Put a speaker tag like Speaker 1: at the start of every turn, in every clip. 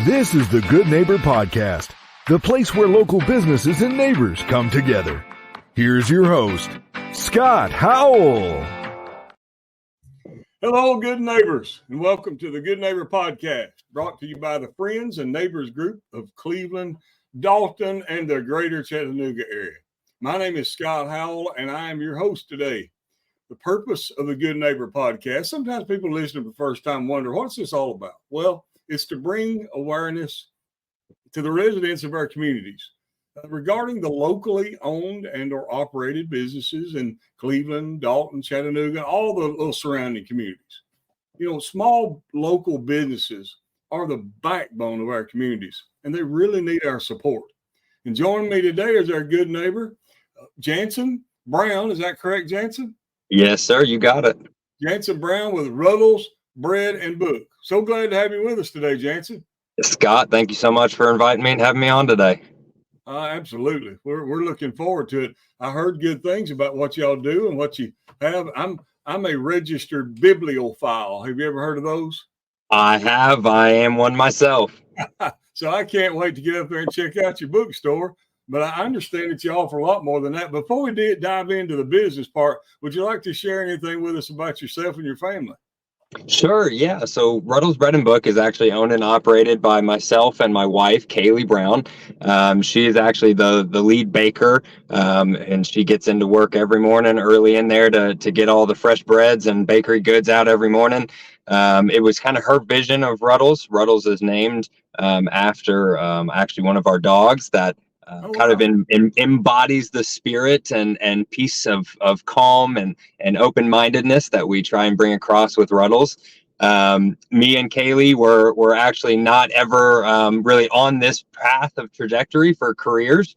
Speaker 1: This is the Good Neighbor Podcast, the place where local businesses and neighbors come together. Here's your host, Scott Howell.
Speaker 2: Hello, good neighbors, and welcome to the Good Neighbor Podcast, brought to you by the Friends and Neighbors Group of Cleveland, Dalton, and the greater Chattanooga area. My name is Scott Howell, and I am your host today. The purpose of the Good Neighbor Podcast, sometimes people listening for the first time wonder, what's this all about? Well, it's to bring awareness to the residents of our communities regarding the locally owned and or operated businesses in Cleveland, Dalton, Chattanooga, all the little surrounding communities. You know, small local businesses are the backbone of our communities, and they really need our support. And joining me today is our good neighbor, Janson Brown. Is that correct, Janson?
Speaker 3: Yes, sir. You got it.
Speaker 2: Janson Brown with Ruddle's Bread and Book. So glad to have you with us today, Janson.
Speaker 3: Scott, thank you so much for inviting me and having me on today.
Speaker 2: Absolutely. We're looking forward to it. I heard good things about what y'all do and what you have. I'm a registered bibliophile. Have you ever heard of those?
Speaker 3: I have. I am one myself.
Speaker 2: So I can't wait to get up there and check out your bookstore. But I understand that you offer a lot more than that. Before we dive into the business part, would you like to share anything with us about yourself and your family?
Speaker 3: Sure, yeah. So Ruddle's Bread and Book is actually owned and operated by myself and my wife, Kaylee Brown. She is actually the lead baker, and she gets into work every morning early in there to get all the fresh breads and bakery goods out every morning. It was kind of her vision of Ruddle's. Ruddle's is named after actually one of our dogs that kind of embodies the spirit and peace of calm and open-mindedness that we try and bring across with Ruddles. Me and Kaylee were actually not ever really on this path of trajectory for careers.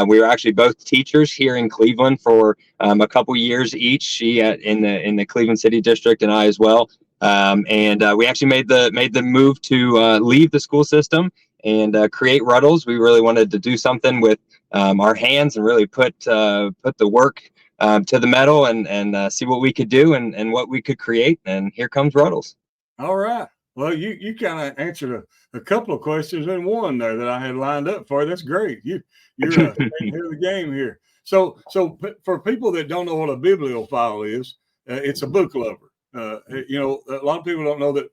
Speaker 3: We were actually both teachers here in Cleveland for a couple years each. She in the Cleveland City District and I as well. And we actually made the move to leave the school system and create Ruddles. We really wanted to do something with our hands and really put the work to the metal and see what we could do and what we could create. And here comes Ruddles.
Speaker 2: All right. Well, you kind of answered a couple of questions in one there that I had lined up for you. That's great. You're ahead of the game here. So for people that don't know what a bibliophile is, it's a book lover. You know, a lot of people don't know that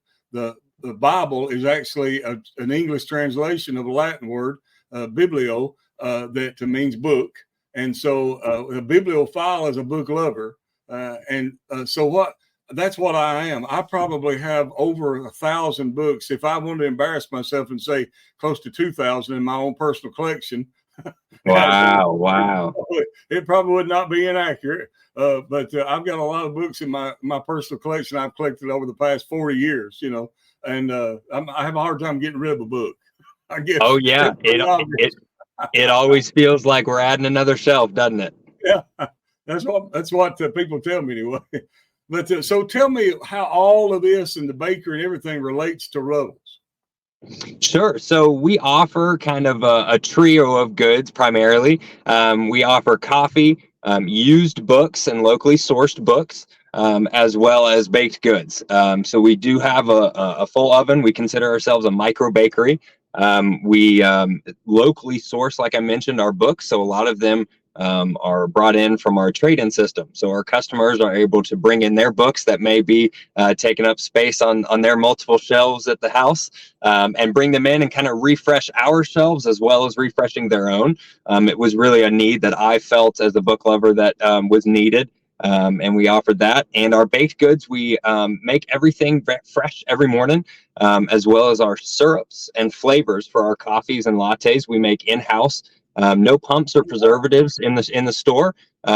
Speaker 2: the Bible is actually an English translation of a Latin word, biblio, that means book. And so a bibliophile is a book lover. That's what I am. I probably have over 1,000 books. If I wanted to embarrass myself and say close to 2,000 in my own personal collection.
Speaker 3: Wow.
Speaker 2: It probably would not be inaccurate. But I've got a lot of books in my personal collection I've collected over the past 40 years, you know, and I have a hard time getting rid of a book, I guess.
Speaker 3: Oh, yeah. It always feels like we're adding another shelf, doesn't it?
Speaker 2: Yeah, that's what people tell me anyway. But so tell me how all of this and the bakery and everything relates to Ruddle's.
Speaker 3: Sure. So we offer kind of a trio of goods primarily. We offer coffee, used books and locally sourced books, as well as baked goods. So we do have a full oven. We consider ourselves a micro bakery. We locally source, like I mentioned, our books. So a lot of them are brought in from our trade-in system. So our customers are able to bring in their books that may be taking up space on their multiple shelves at the house, and bring them in and kind of refresh our shelves as well as refreshing their own. It was really a need that I felt as a book lover that was needed. And we offered that. And our baked goods, we make everything fresh every morning, as well as our syrups and flavors for our coffees and lattes we make in-house. No pumps or preservatives in the store.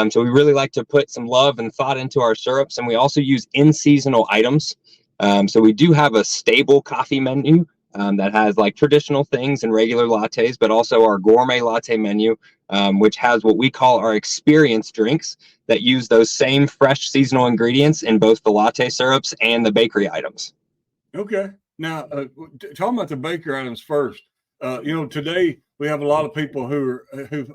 Speaker 3: So we really like to put some love and thought into our syrups. And we also use in-seasonal items. So we do have a stable coffee menu that has like traditional things and regular lattes, but also our gourmet latte menu, which has what we call our experience drinks that use those same fresh seasonal ingredients in both the latte syrups and the bakery items.
Speaker 2: Okay. Now, talking about the bakery items first, you know, today we have a lot of people who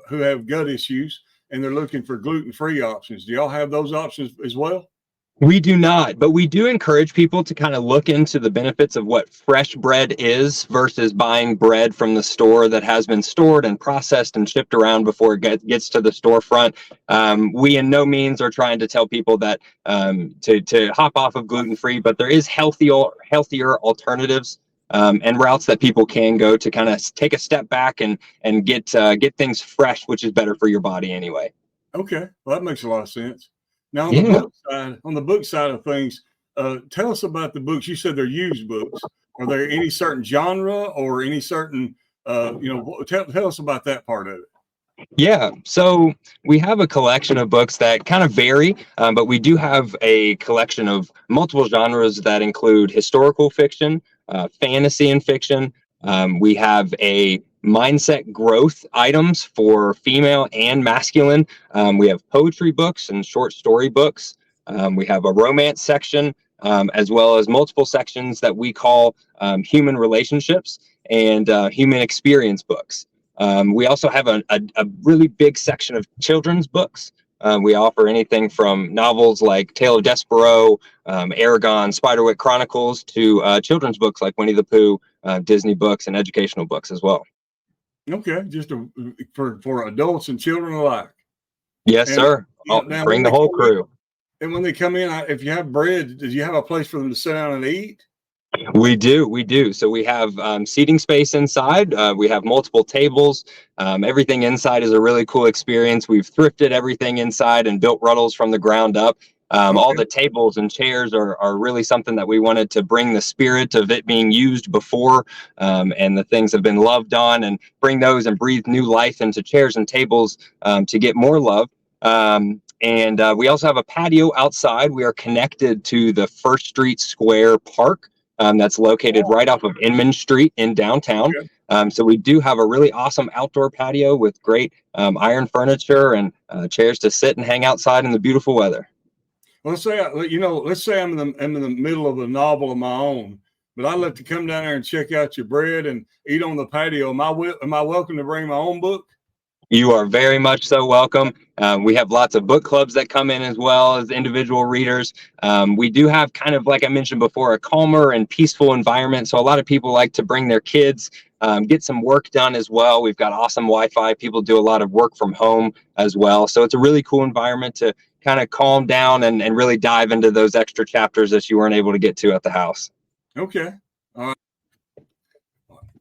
Speaker 2: have gut issues and they're looking for gluten-free options. Do y'all have those options as well?
Speaker 3: We do not, but we do encourage people to kind of look into the benefits of what fresh bread is versus buying bread from the store that has been stored and processed and shipped around before it gets to the storefront. We in no means are trying to tell people that to hop off of gluten-free, but there is healthier alternatives and routes that people can go to kind of take a step back and get things fresh, which is better for your body anyway.
Speaker 2: Okay, well, that makes a lot of sense. Now,
Speaker 3: Yeah.
Speaker 2: on the book side of things, tell us about the books. You said they're used books. Are there any certain genre or any certain, tell us about that part of it.
Speaker 3: Yeah, so we have a collection of books that kind of vary, but we do have a collection of multiple genres that include historical fiction, fantasy and fiction. We have a mindset growth items for female and masculine. We have poetry books and short story books. We have a romance section, as well as multiple sections that we call human relationships and human experience books. We also have a really big section of children's books. We offer anything from novels like Tale of Despereaux, Aragon, Spiderwick Chronicles, to children's books like Winnie the Pooh, Disney books, and educational books as well.
Speaker 2: Okay, just for adults and children alike.
Speaker 3: Yes, sir. Bring the whole crew.
Speaker 2: And when they come in, if you have bread, do you have a place for them to sit down and eat?
Speaker 3: We do. So we have seating space inside. We have multiple tables. Everything inside is a really cool experience. We've thrifted everything inside and built Ruddles from the ground up. All the tables and chairs are really something that we wanted to bring the spirit of it being used before, and the things have been loved on, and bring those and breathe new life into chairs and tables to get more love. And we also have a patio outside. We are connected to the First Street Square Park. That's located right off of Inman Street in downtown. Okay. So we do have a really awesome outdoor patio with great iron furniture and chairs to sit and hang outside in the beautiful weather.
Speaker 2: Let's say I'm in the middle of a novel of my own, but I'd love to come down there and check out your bread and eat on the patio. Am I welcome to bring my own book?
Speaker 3: You are very much so welcome. We have lots of book clubs that come in as well as individual readers. We do have kind of, like I mentioned before, a calmer and peaceful environment. So a lot of people like to bring their kids, get some work done as well. We've got awesome Wi-Fi. People do a lot of work from home as well. So it's a really cool environment to kind of calm down and really dive into those extra chapters that you weren't able to get to at the house.
Speaker 2: Okay.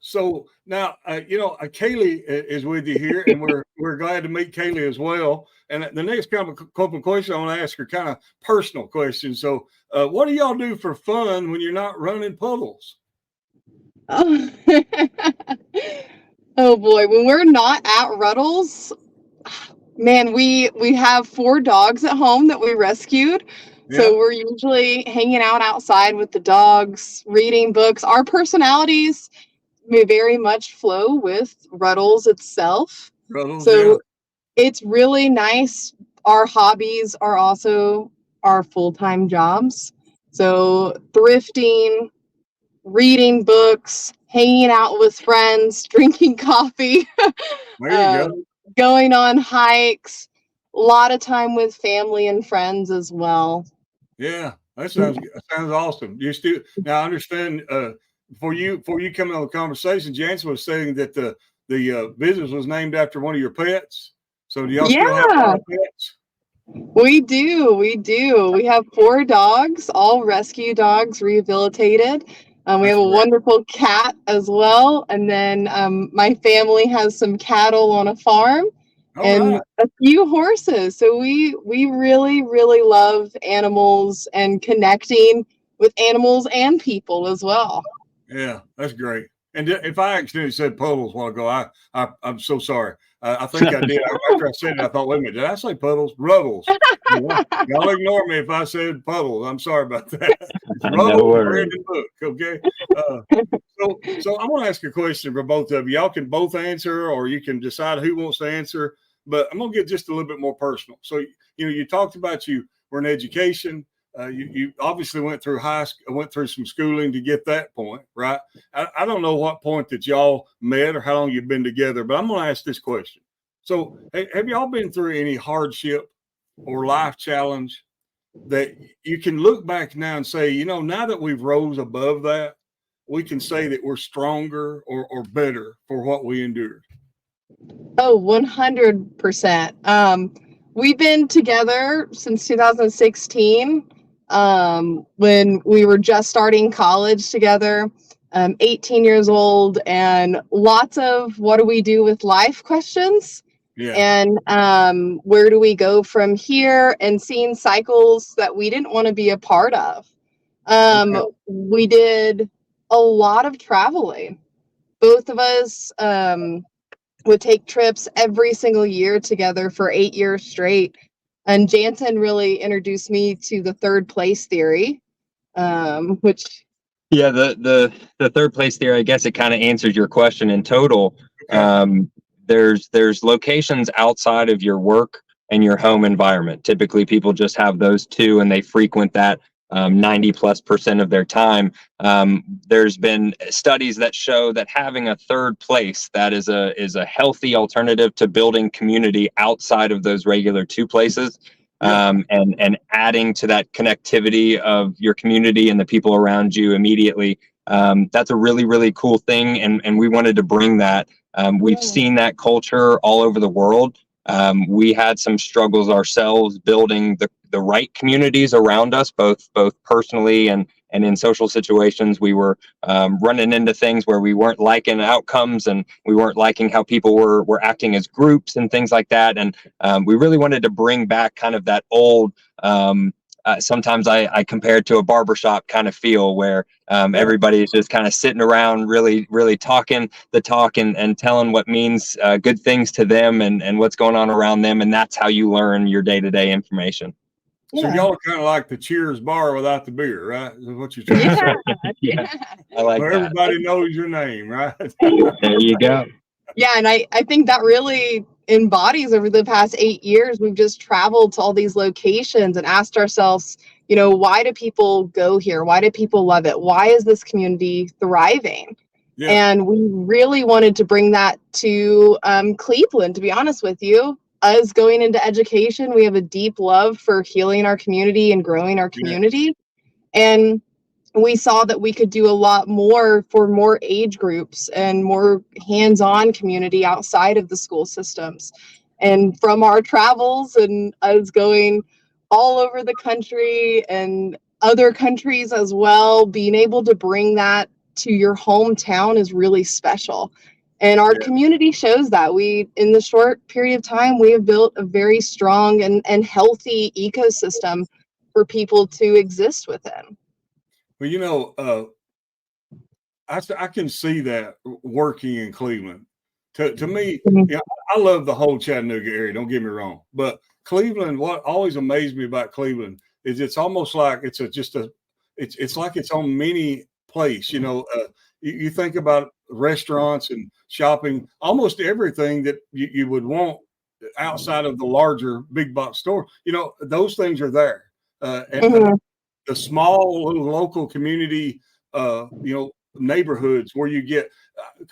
Speaker 2: So now, Kaylee is with you here, and we're glad to meet Kaylee as well. And the next couple of questions I want to ask are kind of personal questions. So, what do y'all do for fun when you're not running puddles?
Speaker 4: Oh, oh boy, when we're not at Ruddle's, man, we have 4 dogs at home that we rescued. Yeah. So we're usually hanging out outside with the dogs, reading books. Our personalities may very much flow with Ruddle's itself. So it's really nice. Our hobbies are also our full-time jobs. So thrifting, reading books, hanging out with friends, drinking coffee, going on hikes, a lot of time with family and friends as well.
Speaker 2: Yeah, that sounds awesome. Now I understand before you come on the conversation, Janson was saying that the business was named after one of your pets. So do y'all still have pets?
Speaker 4: We do. We have 4 dogs, all rescue dogs, rehabilitated. We have a wonderful cat as well. And then my family has some cattle on a farm and a few horses. So we really, really love animals and connecting with animals and people as well.
Speaker 2: Yeah, that's great. And if I accidentally said puddles a while ago, I'm so sorry. I think I did. After I said it, I thought, wait a minute, did I say puddles? Ruddles. Y'all ignore me if I said puddles. I'm sorry about that. Ruddles, bread and book, okay? So I want to ask a question for both of you. Y'all can both answer, or you can decide who wants to answer. But I'm going to get just a little bit more personal. So, you talked about you were in education. You obviously went through some schooling to get that point, right? I don't know what point that y'all met or how long you've been together, but I'm going to ask this question. So have y'all been through any hardship or life challenge that you can look back now and say, now that we've rose above that, we can say that we're stronger or better for what we endured?
Speaker 4: Oh, 100%. We've been together since 2016, when we were just starting college together, 18 years old, and lots of what do we do with life questions.
Speaker 2: Yeah.
Speaker 4: And where do we go from here, and seeing cycles that we didn't want to be a part of.
Speaker 2: Okay.
Speaker 4: We did a lot of traveling. Both of us would take trips every single year together for 8 years straight. And Janson really introduced me to the third place theory, which
Speaker 3: Yeah, the third place theory, I guess it kind of answers your question in total.
Speaker 2: Okay.
Speaker 3: There's locations outside of your work and your home environment. Typically, people just have those two, and they frequent that 90+% of their time. There's been studies that show that having a third place that is a healthy alternative to building community outside of those regular two places. And adding to that connectivity of your community and the people around you immediately. That's a really, really cool thing. And we wanted to bring that. We've seen that culture all over the world. We had some struggles ourselves building the right communities around us, both personally and in social situations. We were running into things where we weren't liking outcomes, and we weren't liking how people were acting as groups and things like that. And we really wanted to bring back kind of that old, sometimes I compare it to a barbershop kind of feel, where everybody is just kind of sitting around, really, really talking the talk and telling what means good things to them and what's going on around them. And that's how you learn your day-to-day information.
Speaker 2: So y'all are kind of like the Cheers bar without the beer, right? Is what you're trying to say?
Speaker 3: Yeah, I like
Speaker 2: Where
Speaker 3: that.
Speaker 2: everybody knows your name, right?
Speaker 3: There you go.
Speaker 4: Yeah, and I think that really embodies, over the past 8 years, we've just traveled to all these locations and asked ourselves, why do people go here? Why do people love it? Why is this community thriving?
Speaker 2: Yeah.
Speaker 4: And we really wanted to bring that to Cleveland, to be honest with you. Us going into education, we have a deep love for healing our community and growing our community. And we saw that we could do a lot more for more age groups and more hands-on community outside of the school systems. And from our travels and us going all over the country and other countries as well, being able to bring that to your hometown is really special. And our community shows that. In the short period of time, we have built a very strong and healthy ecosystem for people to exist within.
Speaker 2: Well, I can see that working in Cleveland. To me, I love the whole Chattanooga area, don't get me wrong. But Cleveland, what always amazed me about Cleveland is it's almost like it's like its own mini place. You think about restaurants and shopping, almost everything that you would want outside of the larger big box store. Those things are there. And the small little local community, neighborhoods where you get,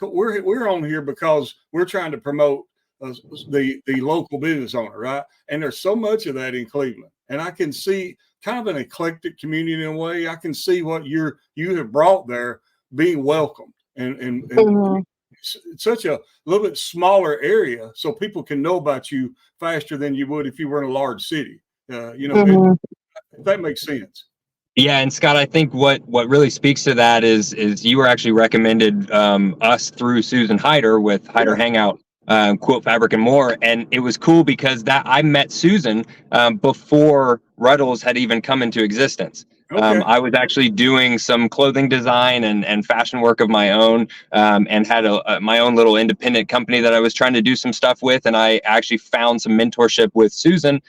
Speaker 2: we're on here because we're trying to promote the local business owner, right? And there's so much of that in Cleveland, and I can see kind of an eclectic community in a way. I can see what you have brought there being welcomed, and it's such a little bit smaller area, so people can know about you faster than you would if you were in a large city. If that makes sense.
Speaker 3: Yeah, and Scott, I think what really speaks to that is you were actually recommended us through Susan Hyder with Hyder Hangout, Quilt Fabric and More, and it was cool because that I met Susan before Ruddle's had even come into existence. I was actually doing some clothing design and fashion work of my own, and had my own little independent company that I was trying to do some stuff with, and I actually found some mentorship with Susan.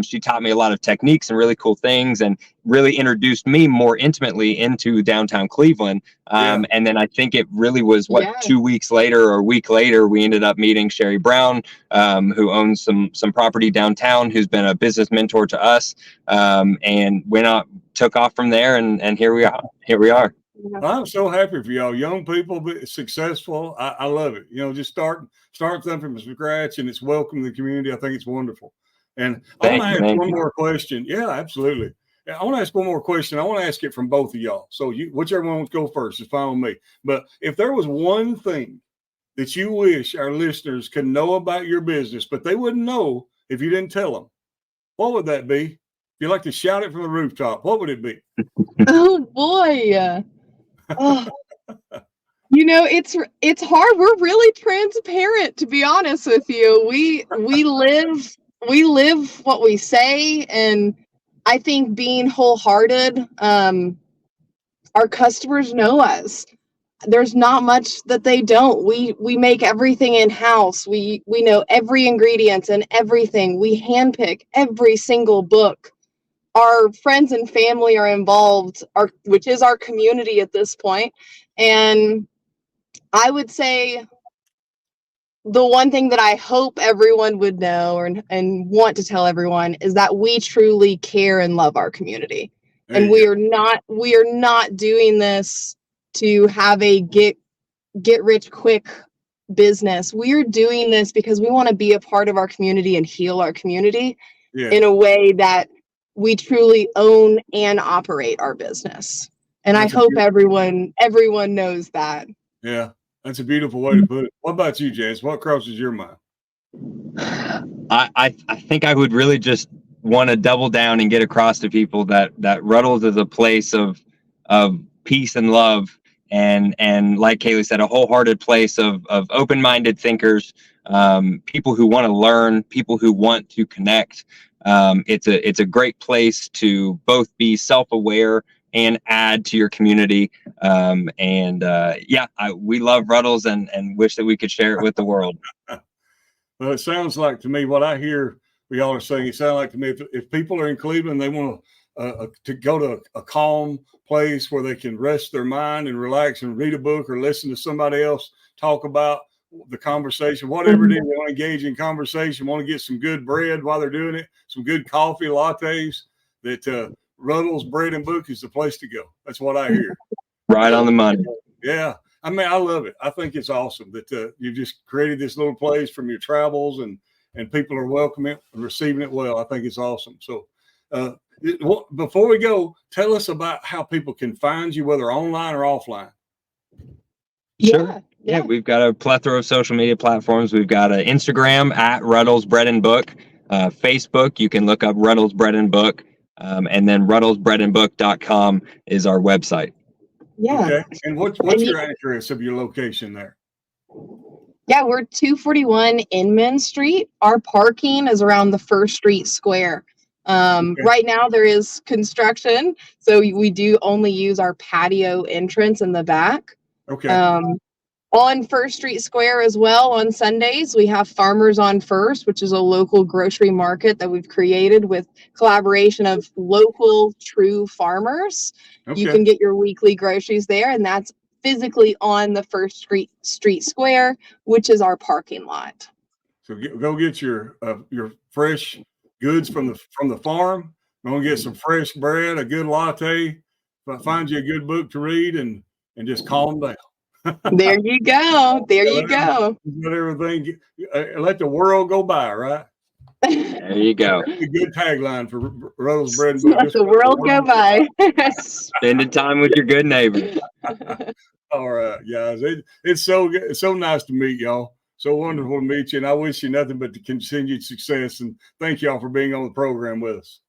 Speaker 3: She taught me a lot of techniques and really cool things, and really introduced me more intimately into downtown Cleveland. And then I think it really was 2 weeks later or a week later, we ended up meeting Sherry Brown, who owns some property downtown, who's been a business mentor to us, and took off from there, and here we are.
Speaker 2: I'm so happy for y'all, young people, but successful. I love it. Just start something from scratch, and it's welcome to the community. I think it's wonderful. And I want to ask
Speaker 3: Thank
Speaker 2: one
Speaker 3: you.
Speaker 2: more question. Yeah, absolutely. I want to ask one more question. I want to ask it from both of y'all. So whichever one wants to go first is fine with me. But if there was one thing that you wish our listeners could know about your business, but they wouldn't know if you didn't tell them, what would that be? If you'd like to shout it from the rooftop, what would it be?
Speaker 4: Oh boy. Oh. It's hard. We're really transparent, to be honest with you. We live what we say, and I think being wholehearted, our customers know us. There's not much that they don't. We make everything in-house. We know every ingredient and everything. We handpick every single book. Our friends and family are involved, which is our community at this point. And I would say the one thing that I hope everyone would know and want to tell everyone is that we truly care and love our community. And we are not doing this to have a get rich quick business. We're doing this because we want to be a part of our community and heal our community in a way that we truly own and operate our business. And I hope everyone knows that.
Speaker 2: Yeah, that's a beautiful way to put it. What about you, Janson? What crosses your mind?
Speaker 3: I think I would really just want to double down and get across to people that Ruddle's is a place of peace and love, and like Kaylee said, a wholehearted place of open-minded thinkers, people who want to learn, people who want to connect. It's a great place to both be self-aware and add to your community. We love Ruddle's and wish that we could share it with the world.
Speaker 2: Well, it sounds like to me what I hear y'all are saying. It sounds like to me if people are in Cleveland, they want to go to a calm place where they can rest their mind and relax and read a book or listen to somebody else talk about the conversation, whatever it is. They want to engage in conversation, want to get some good bread while they're doing it, some good coffee, lattes. That Ruddle's Bread and Book is the place to go. That's what I hear.
Speaker 3: Right on the money.
Speaker 2: Yeah. I mean, I love it. I think it's awesome that you've just created this little place from your travels and people are welcoming it and receiving it well. I think it's awesome. So before we go, tell us about how people can find you, whether online or offline.
Speaker 3: Sure. Yeah, we've got a plethora of social media platforms. We've got an Instagram at Ruddle's Bread and Book. Facebook, you can look up Ruddle's Bread and Book. And then ruddlesbreadandbook.com is our website.
Speaker 4: Yeah.
Speaker 2: Okay. And what's your address of your location there?
Speaker 4: Yeah, we're 241 Inman Street. Our parking is around the First Street Square. Right now there is construction, so we do only use our patio entrance in the back.
Speaker 2: Okay.
Speaker 4: On First Street Square as well, on Sundays, we have Farmers on First, which is a local grocery market that we've created with collaboration of local true farmers. Okay. You can get your weekly groceries there, and that's physically on the First Street Square, which is our parking lot.
Speaker 2: So go get your fresh goods from the farm. Go get some fresh bread, a good latte, find you a good book to read, and just calm down.
Speaker 4: There you go.
Speaker 2: Let everything, let the world go by, right?
Speaker 3: There you go.
Speaker 2: That's a good tagline for Ruddle's Bread and Book.
Speaker 4: Let the world go by.
Speaker 3: Spending time with your good neighbors.
Speaker 2: All right, guys. It's so good. It's so nice to meet y'all. So wonderful to meet you. And I wish you nothing but continued success. And thank y'all for being on the program with us.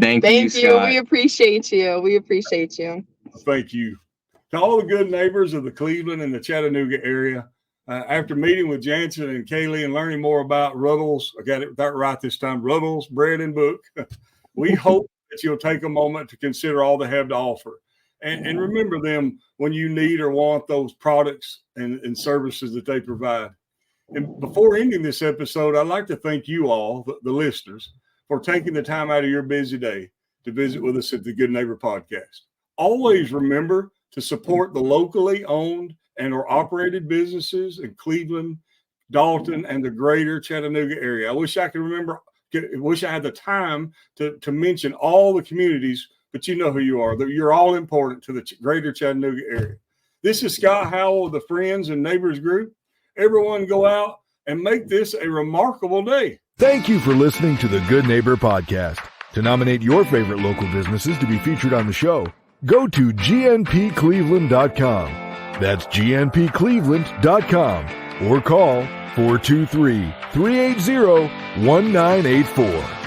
Speaker 3: Thank you, Scott.
Speaker 4: We appreciate you.
Speaker 2: Thank you. To all the good neighbors of the Cleveland and the Chattanooga area, after meeting with Janson and Kaylee and learning more about Ruddle's, I got it right this time, Ruddle's Bread and Book, we hope that you'll take a moment to consider all they have to offer. And remember them when you need or want those products and services that they provide. And before ending this episode, I'd like to thank you all, the listeners, for taking the time out of your busy day to visit with us at the Good Neighbor Podcast. Always remember to support the locally owned and or operated businesses in Cleveland, Dalton, and the greater Chattanooga area. I wish I had the time to mention all the communities, but you know who you are. You're all important to the greater Chattanooga area. This is Scott Howell of the Friends and Neighbors Group. Everyone go out and make this a remarkable day.
Speaker 1: Thank you for listening to the Good Neighbor Podcast. To nominate your favorite local businesses to be featured on the show, go to gnpcleveland.com. That's gnpcleveland.com or call 423-380-1984.